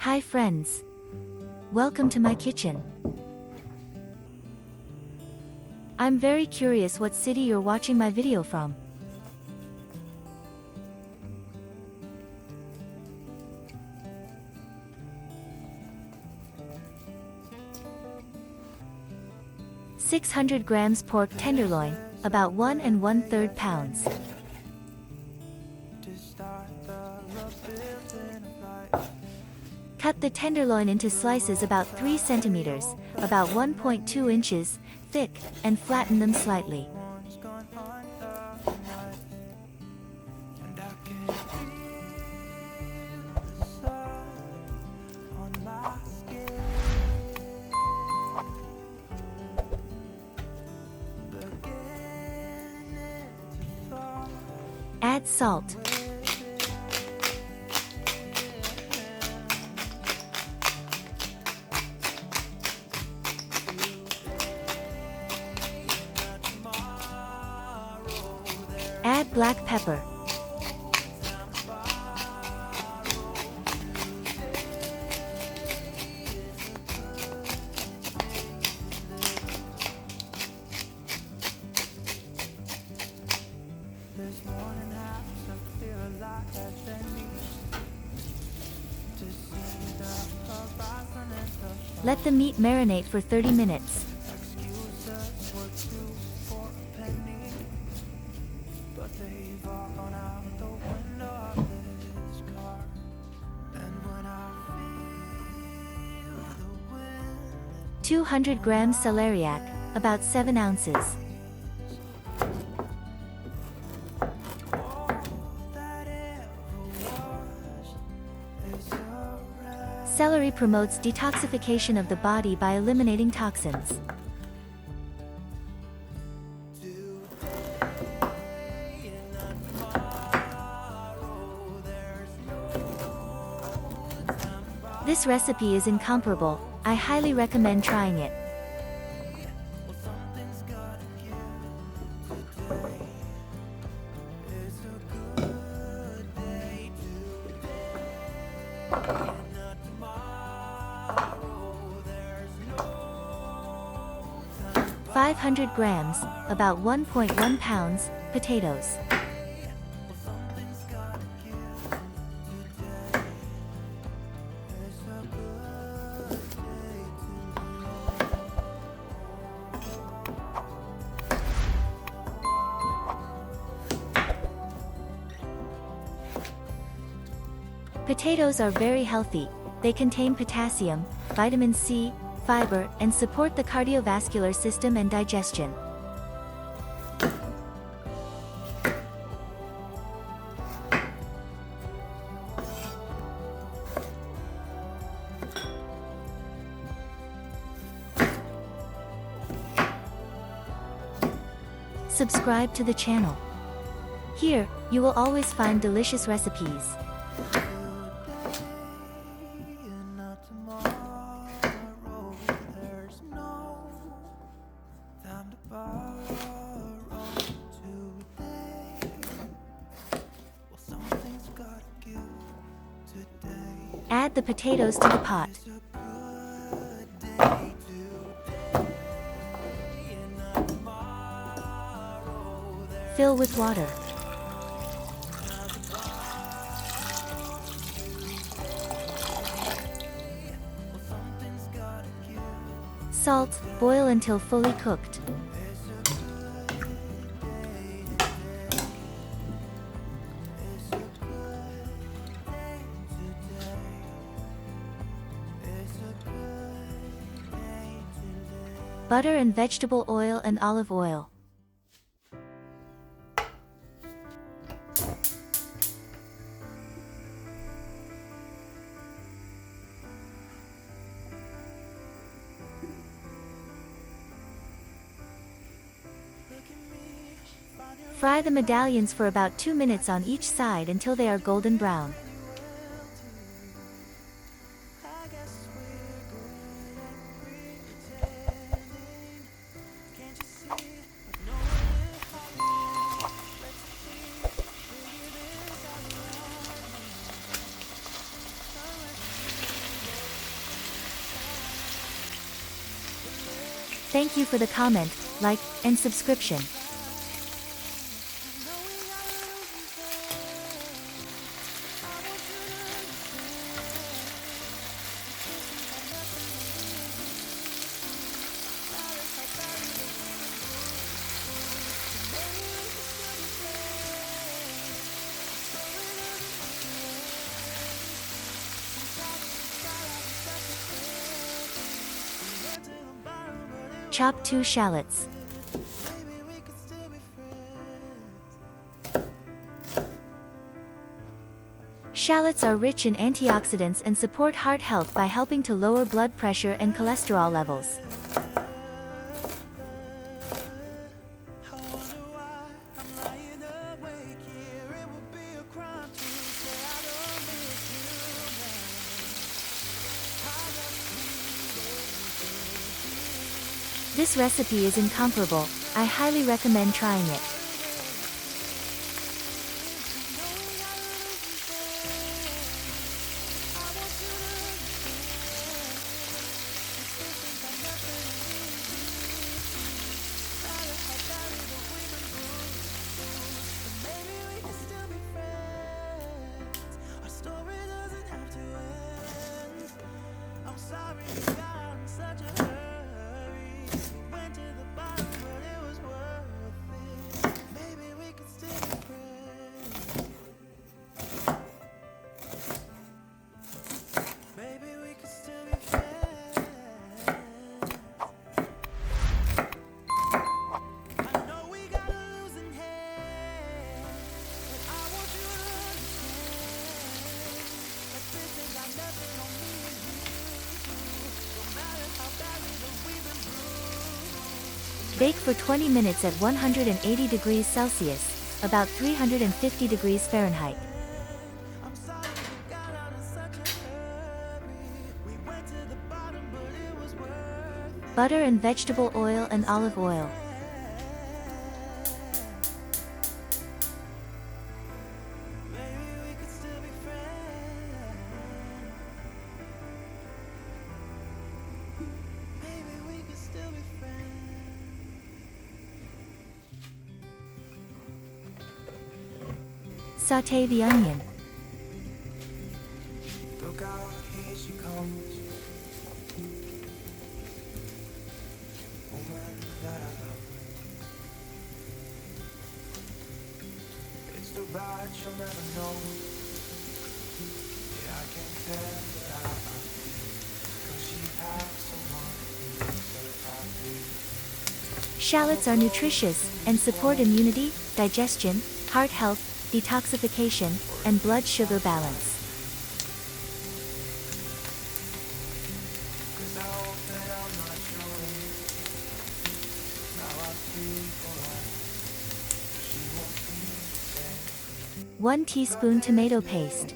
Hi friends. Welcome to my kitchen. I'm very curious what city you're watching my video from. "600 grams pork tenderloin, about 1 1/3 pounds. Cut the tenderloin into slices about 3 centimeters, about 1.2 inches, thick, and flatten them slightly. Add salt. Add black pepper. Let the meat marinate for 30 minutes. "200 grams celeriac, about 7 ounces. Celery promotes detoxification of the body by eliminating toxins. This recipe is incomparable. I highly recommend trying it. "500 grams, about 1.1 pounds, potatoes. Potatoes are very healthy. They contain potassium, vitamin C, fiber, and support the cardiovascular system and digestion. Subscribe to the channel. Here, you will always find delicious recipes. Add the potatoes to the pot. Fill with water. Salt, boil until fully cooked. Butter and vegetable oil and olive oil. Fry the medallions for about 2 minutes on each side until they are golden brown. Thank you for the comment, like, and subscription. Chop 2 shallots. Shallots are rich in antioxidants and support heart health by helping to lower blood pressure and cholesterol levels. This recipe is incomparable. I highly recommend trying it. Bake for 20 minutes at 180 degrees Celsius, about 350 degrees Fahrenheit. Butter and vegetable oil and olive oil. Sauté the onion. Look out, here she comes. Woman that I love. It's too bad she'll never know. Yeah, I can tell that I love her. 'Cause she has someone so happy. Shallots are nutritious and support immunity, digestion, heart health, detoxification, and blood sugar balance. One teaspoon tomato paste.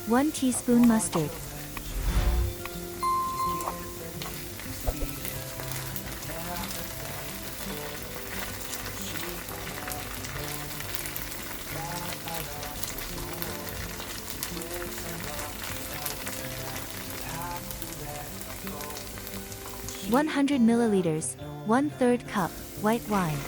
One teaspoon mustard. One 100 milliliters, 1/3 cup, white wine.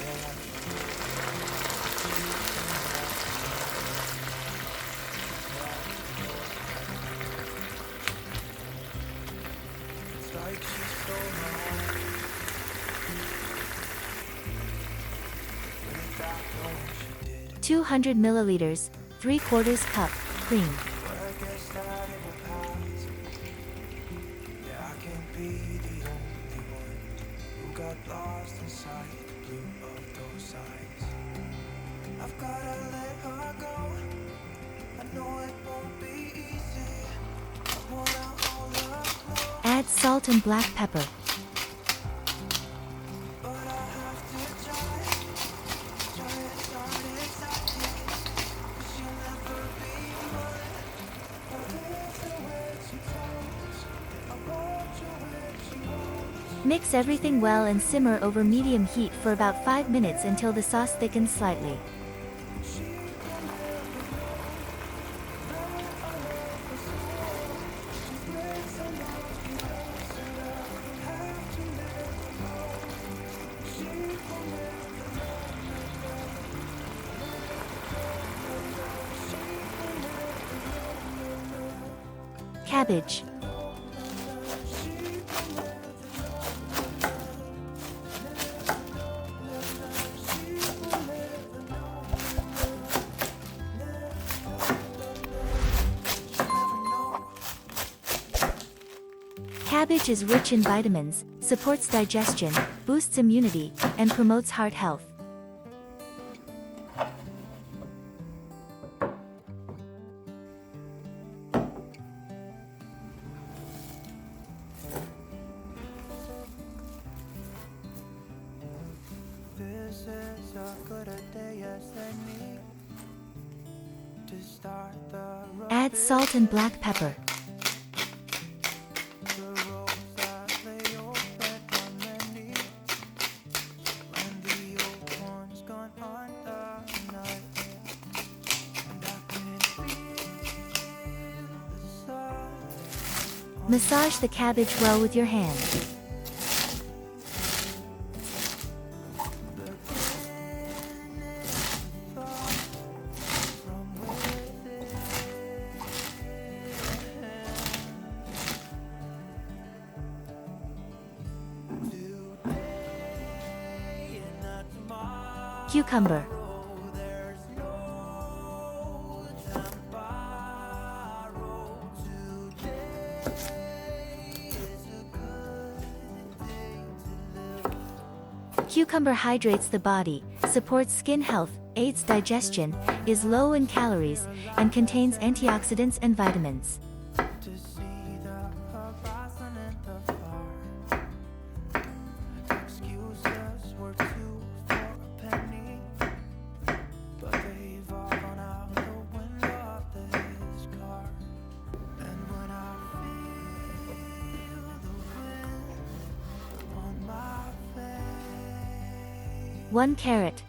She 200 milliliters, 3/4 cup, cream. lost inside the blue of those eyes. I've gotta let her go. I know it won't be easy. I wanna hold her close. Add salt and black pepper. But I have to try it exactly. 'Cause you'll never be mine. Mix everything well and simmer over medium heat for about 5 minutes until the sauce thickens slightly. Cabbage. Cabbage is rich in vitamins, supports digestion, boosts immunity, and promotes heart health. This is a good day as any to start the road. Add salt and black pepper. The roads that lay open are many. When the old one's gone under night, and I can feel the sun. Massage the cabbage well with your hand. Cucumber. Cucumber hydrates the body, supports skin health, aids digestion, is low in calories, and contains antioxidants and vitamins. To see the horizon and the far. Excuses were two for a penny, but they've all gone out the window of this car. And when I feel the wind on my face, 1 carrot.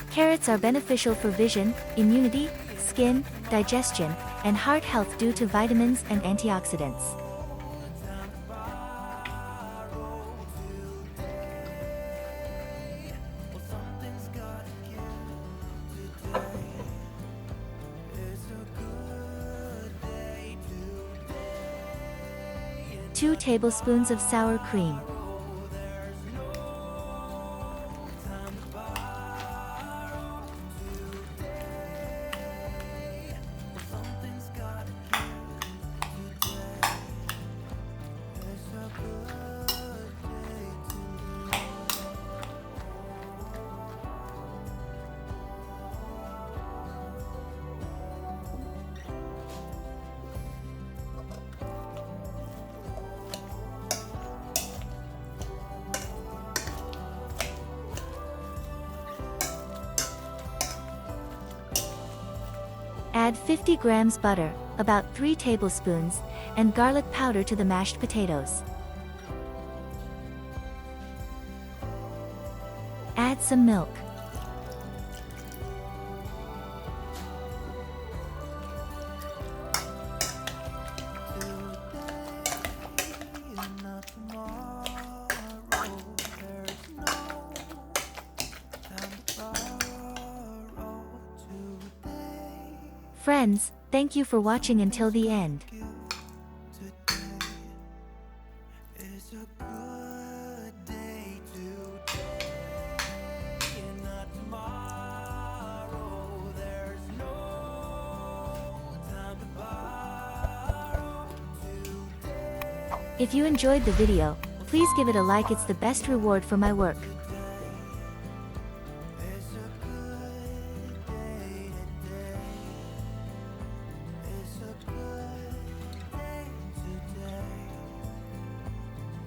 Carrots are beneficial for vision, immunity, skin, digestion, and heart health due to vitamins and antioxidants. something's gotta give today. It's a good day today. 2 tablespoons of sour cream. Something's gotta give today. It's a good day today. Add 50 grams butter, about 3 tablespoons, and garlic powder to the mashed potatoes. Add some milk. Not tomorrow, there's no time to borrow today. Friends, thank you for watching until the end. Today is a good day today, and not tomorrow. There's no time to borrow today. If you enjoyed the video, please give it a like. It's the best reward for my work. It's a good day today. It's a good day today.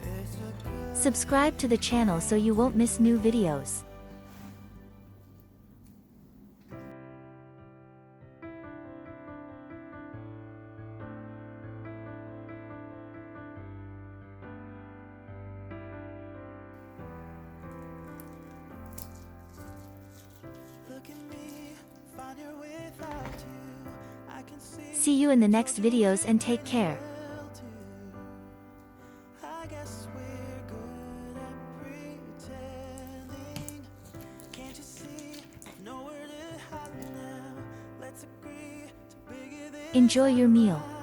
It's a good Subscribe to the channel so you won't miss new videos. See you in the next videos and take care. Enjoy your meal.